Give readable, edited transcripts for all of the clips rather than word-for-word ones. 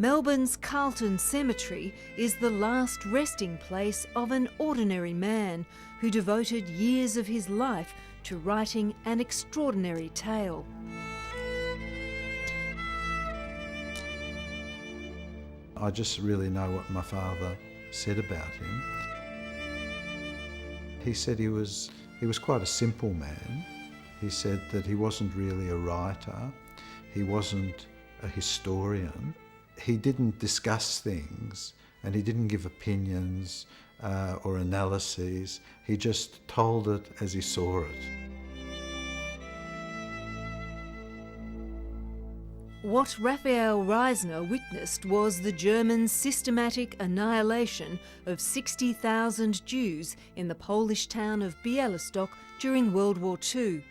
Melbourne's Carlton Cemetery is the last resting place of an ordinary man who devoted years of his life to writing an extraordinary tale. I just really know what my father said about him. He said he was quite a simple man. He said that he wasn't really a writer, he wasn't a historian. He didn't discuss things and he didn't give opinions or analyses. He just told it as he saw it. What Raphael Reisner witnessed was the Germans' systematic annihilation of 60,000 Jews in the Polish town of Białystok during World War II.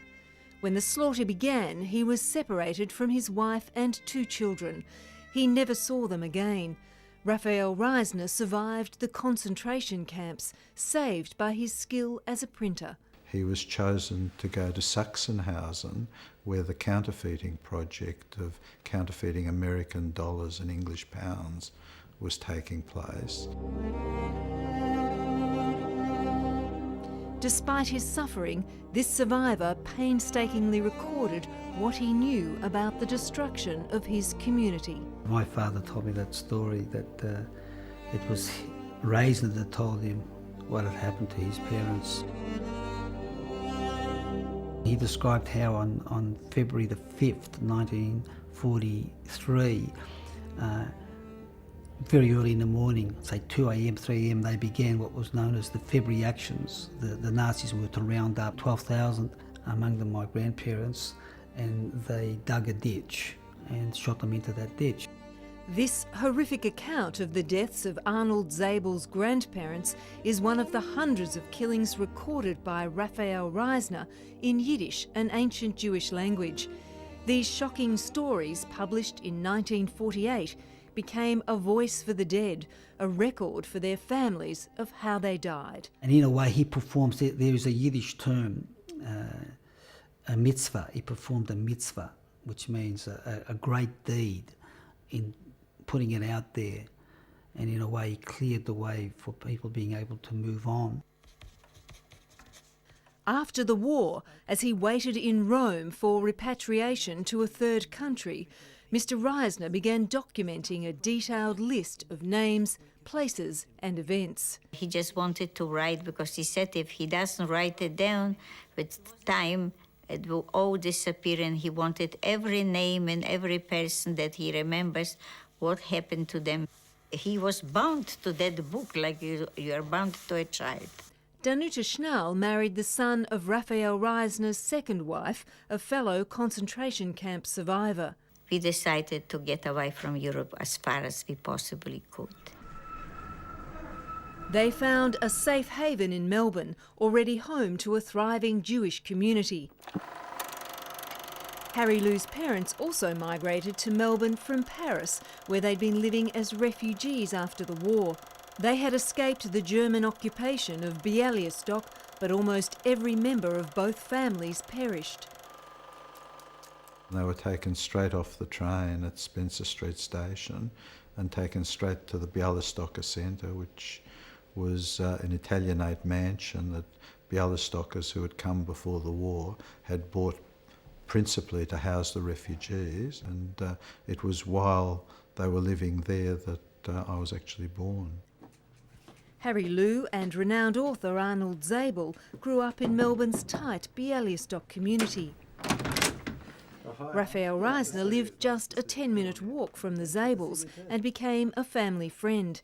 When the slaughter began, he was separated from his wife and 2 children. He never saw them again. Raphael Reisner survived the concentration camps, saved by his skill as a printer. He was chosen to go to Sachsenhausen, where the counterfeiting project of counterfeiting American dollars and English pounds was taking place. Despite his suffering, this survivor painstakingly recorded what he knew about the destruction of his community. My father told me that story, that it was Reisner that told him what had happened to his parents. He described how on February the 5th, 1943, very early in the morning, say 2 a.m, 3 a.m, they began what was known as the February actions. The Nazis were to round up 12,000, among them my grandparents, and they dug a ditch and shot them into that ditch. This horrific account of the deaths of Arnold Zabel's grandparents is one of the hundreds of killings recorded by Raphael Reisner in Yiddish, an ancient Jewish language. These shocking stories, published in 1948, became a voice for the dead, a record for their families of how they died. And in a way he performs, there is a Yiddish term, a mitzvah. He performed a mitzvah, which means a great deed in putting it out there, and in a way he cleared the way for people being able to move on. After the war, as he waited in Rome for repatriation to a third country, Mr. Reisner began documenting a detailed list of names, places and events. He just wanted to write because he said if he doesn't write it down, with time it will all disappear, and he wanted every name and every person that he remembers what happened to them. He was bound to that book like you are bound to a child. Danuta Schnall married the son of Raphael Reisner's second wife, a fellow concentration camp survivor. We decided to get away from Europe as far as we possibly could. They found a safe haven in Melbourne, already home to a thriving Jewish community. Harry Lou's parents also migrated to Melbourne from Paris, where they'd been living as refugees after the war. They had escaped the German occupation of Białystok, but almost every member of both families perished. They were taken straight off the train at Spencer Street Station and taken straight to the Białystok Centre, which was an Italianate mansion that Białystokers who had come before the war had bought principally to house the refugees, and it was while they were living there that I was actually born. Harry Lou and renowned author Arnold Zabel grew up in Melbourne's tight Białystok community. Raphael Reisner lived just a 10-minute walk from the Zabels and became a family friend.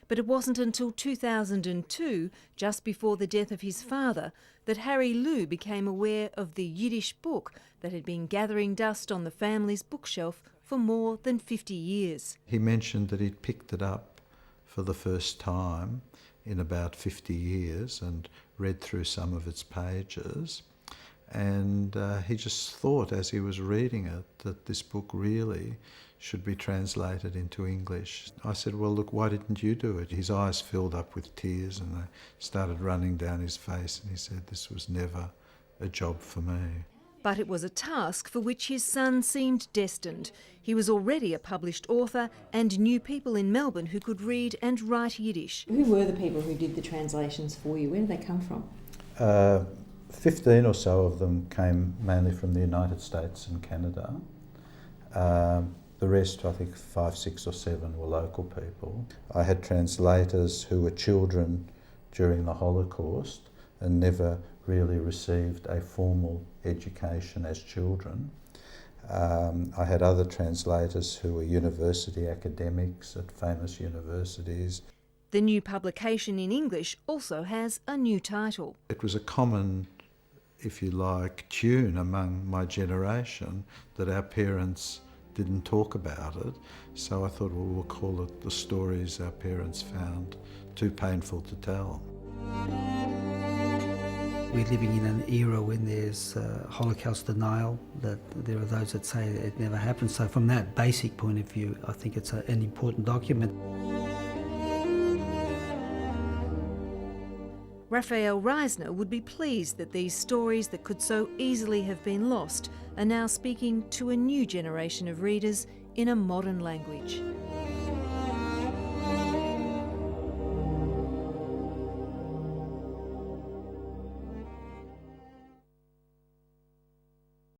But it wasn't until 2002, just before the death of his father, that Harry Lou became aware of the Yiddish book that had been gathering dust on the family's bookshelf for more than 50 years. He mentioned that he'd picked it up for the first time in about 50 years and read through some of its pages. And he just thought as he was reading it that this book really should be translated into English. I said, well, look, why didn't you do it? His eyes filled up with tears and they started running down his face, and he said, this was never a job for me. But it was a task for which his son seemed destined. He was already a published author and knew people in Melbourne who could read and write Yiddish. Who were the people who did the translations for you? Where did they come from? 15 or so of them came mainly from the United States and Canada. The rest, I think 5, 6 or 7 were local people. I had translators who were children during the Holocaust and never really received a formal education as children. I had other translators who were university academics at famous universities. The new publication in English also has a new title. It was a common, if you like, tune among my generation that our parents didn't talk about it. So I thought, well, we'll call it The Stories Our Parents Found Too Painful to Tell. We're living in an era when there's Holocaust denial, that there are those that say it never happened. So from that basic point of view, I think it's an important document. Raphael Reisner would be pleased that these stories that could so easily have been lost are now speaking to a new generation of readers in a modern language.